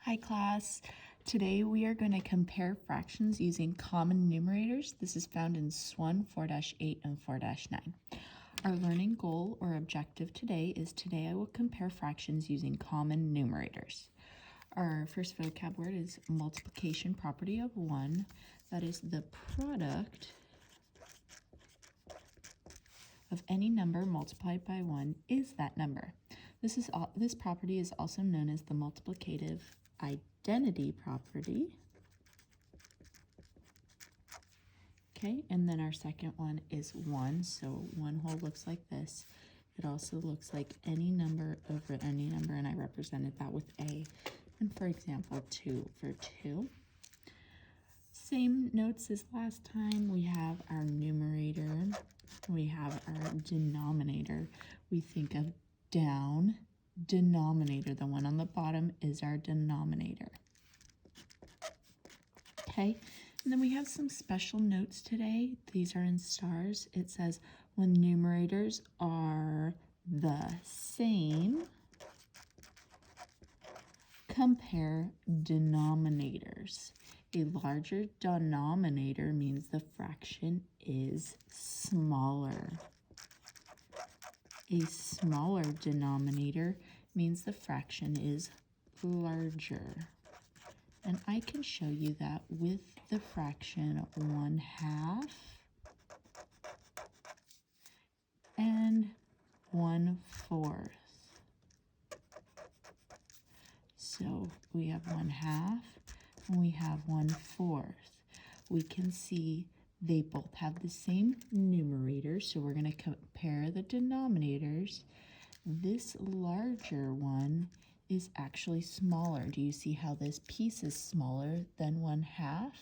Hi class, today we are going to compare fractions using common numerators. This is found in Swun 4-8 and 4-9. Our learning goal or objective today I will compare fractions using common numerators. Our first vocab word is multiplication property of 1. That is the product of any number multiplied by 1 is that number. This property is also known as the multiplicative identity property. Okay, and then our second one is 1. So 1 whole looks like this. It also looks like any number over any number, and I represented that with A. And for example, 2 over 2. Same notes as last time. We have our numerator. We have our denominator. We think of down, denominator. The one on the bottom is our denominator. Okay, and then we have some special notes today. These are in stars. It says when numerators are the same, compare denominators. A larger denominator means the fraction is smaller. A smaller denominator means the fraction is larger. And I can show you that with the fraction 1/2 and 1/4. So we have 1/2 and we have 1/4. We can see they both have the same numerator, so we're going to compare the denominators. This larger one is actually smaller. Do you see how this piece is smaller than 1/2?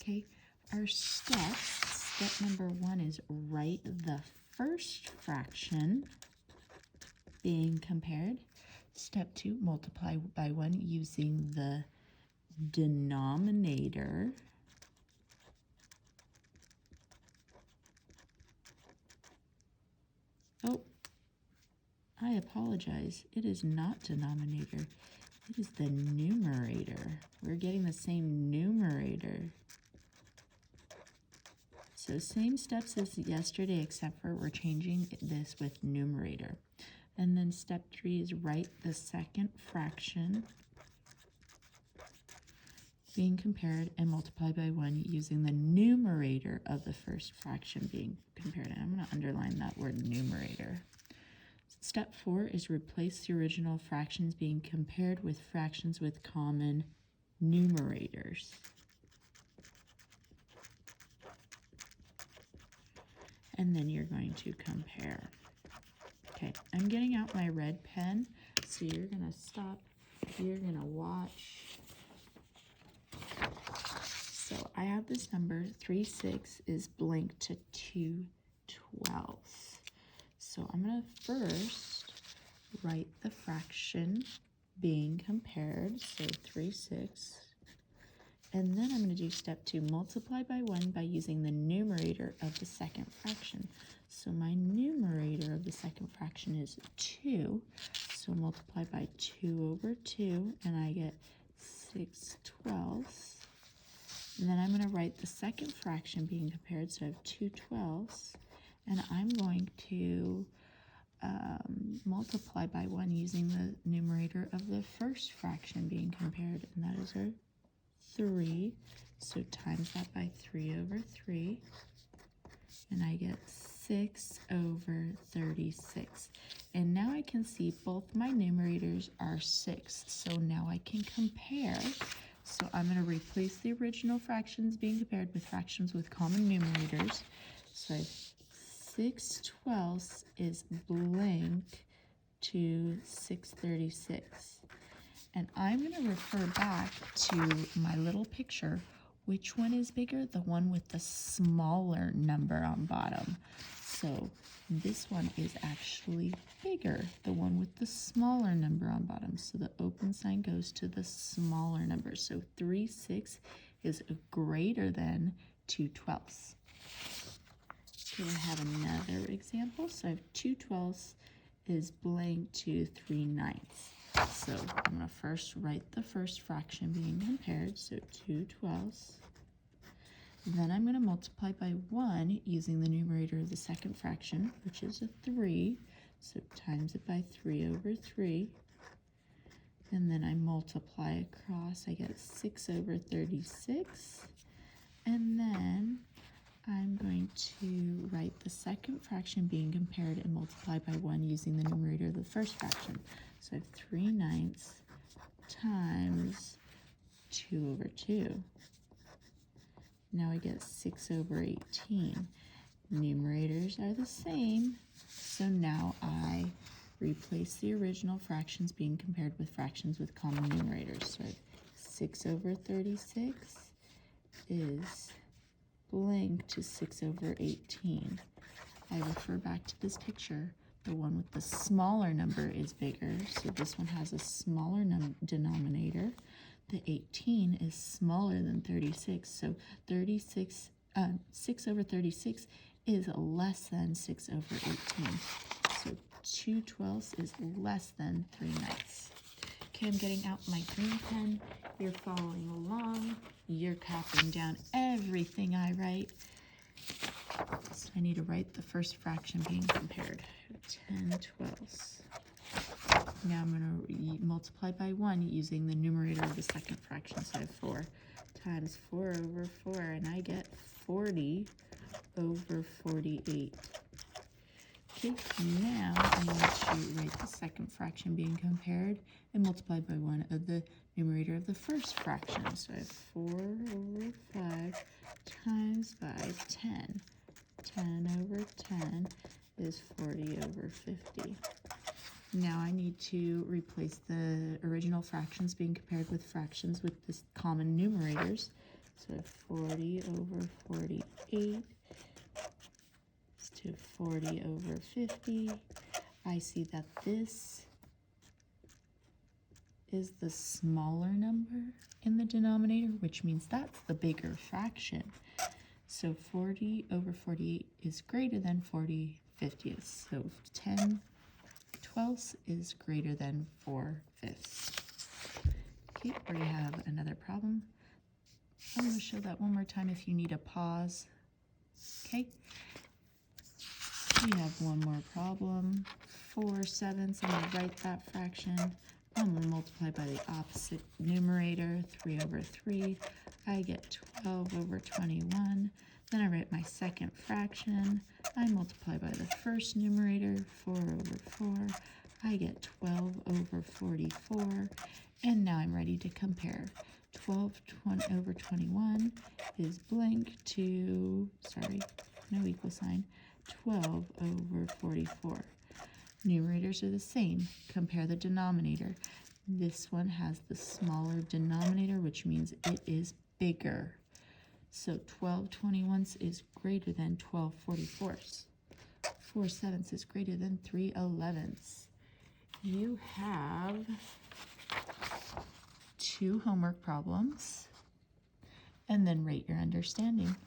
Okay, our steps. Step number 1 is write the first fraction being compared. Step 2, multiply by 1 using the denominator. Oh, I apologize. It is not denominator. It is the numerator. We're getting the same numerator. So same steps as yesterday, except for we're changing this with numerator. And then step 3 is write the second fraction being compared and multiply by 1 using the numerator of the first fraction being compared. And I'm going to underline that word numerator. Step 4 is replace the original fractions being compared with fractions with common numerators. And then you're going to compare. Okay, I'm getting out my red pen, so you're going to stop. You're going to watch. So I have this number, 3/6 is blank to 2/12. So I'm going to first write the fraction being compared, so 3/6. And then I'm going to do step 2, multiply by 1 by using the numerator of the second fraction. So my numerator of the second fraction is 2. So multiply by 2 over 2, and I get 6/12. And then I'm going to write the second fraction being compared, so I have 2/12. And I'm going to multiply by 1 using the numerator of the first fraction being compared, and that is our 3. So times that by 3 over 3, and I get 6/36. And now I can see both my numerators are 6, so now I can compare. So I'm going to replace the original fractions being compared with fractions with common numerators. So 6/12 is blank to 6/36. And I'm going to refer back to my little picture. Which one is bigger? The one with the smaller number on bottom. So this one is actually bigger, the one with the smaller number on bottom. So the open sign goes to the smaller number. So 3/6 is greater than 2/12. Okay, I have another example. So I have 2/12 is blank to 3/9. So I'm to first write the first fraction being compared, so 2/12. Then I'm going to multiply by 1 using the numerator of the second fraction, which is a 3. So times it by 3/3. And then I multiply across, I get 6/36. And then I'm going to write the second fraction being compared and multiply by 1 using the numerator of the first fraction. So I have 3/9 times 2/2. Now I get 6/18. Numerators are the same, so now I replace the original fractions being compared with fractions with common numerators. So 6/36 is blank to 6/18. I refer back to this picture. The one with the smaller number is bigger, so this one has a smaller denominator. The 18 is smaller than 36, so 6/36 is less than 6/18. So 2/12 is less than 3/9. Okay, I'm getting out my green pen. You're following along. You're copying down everything I write. So I need to write the first fraction being compared. 10/12. Now I'm going to multiply by 1 using the numerator of the second fraction. So I have 4 times 4/4, and I get 40/48. Okay, now I need to write the second fraction being compared and multiply by 1 of the numerator of the first fraction. So I have 4/5 times by 10. 10/10 is 40/50. Now I need to replace the original fractions being compared with fractions with this common numerators. So 40/48 to 40/50. I see that this is the smaller number in the denominator, which means that's the bigger fraction. So 40/48 is greater than 40/50. So 10/12 is greater than 4/5. Okay, we have another problem. I'm going to show that one more time if you need a pause. Okay. We have one more problem. 4/7. I'm going to write that fraction. I'm going to multiply by the opposite numerator, 3/3. I get 12/21. Then I write my second fraction. I multiply by the first numerator, 4/4. I get 12/44. And now I'm ready to compare. 12/21 is blank to, no equal sign, 12/44. Numerators are the same. Compare the denominator. This one has the smaller denominator, which means it is bigger. So 12/21 is greater than 12/44. 4/7 is greater than 3/11. You have 2 homework problems, and then rate your understanding.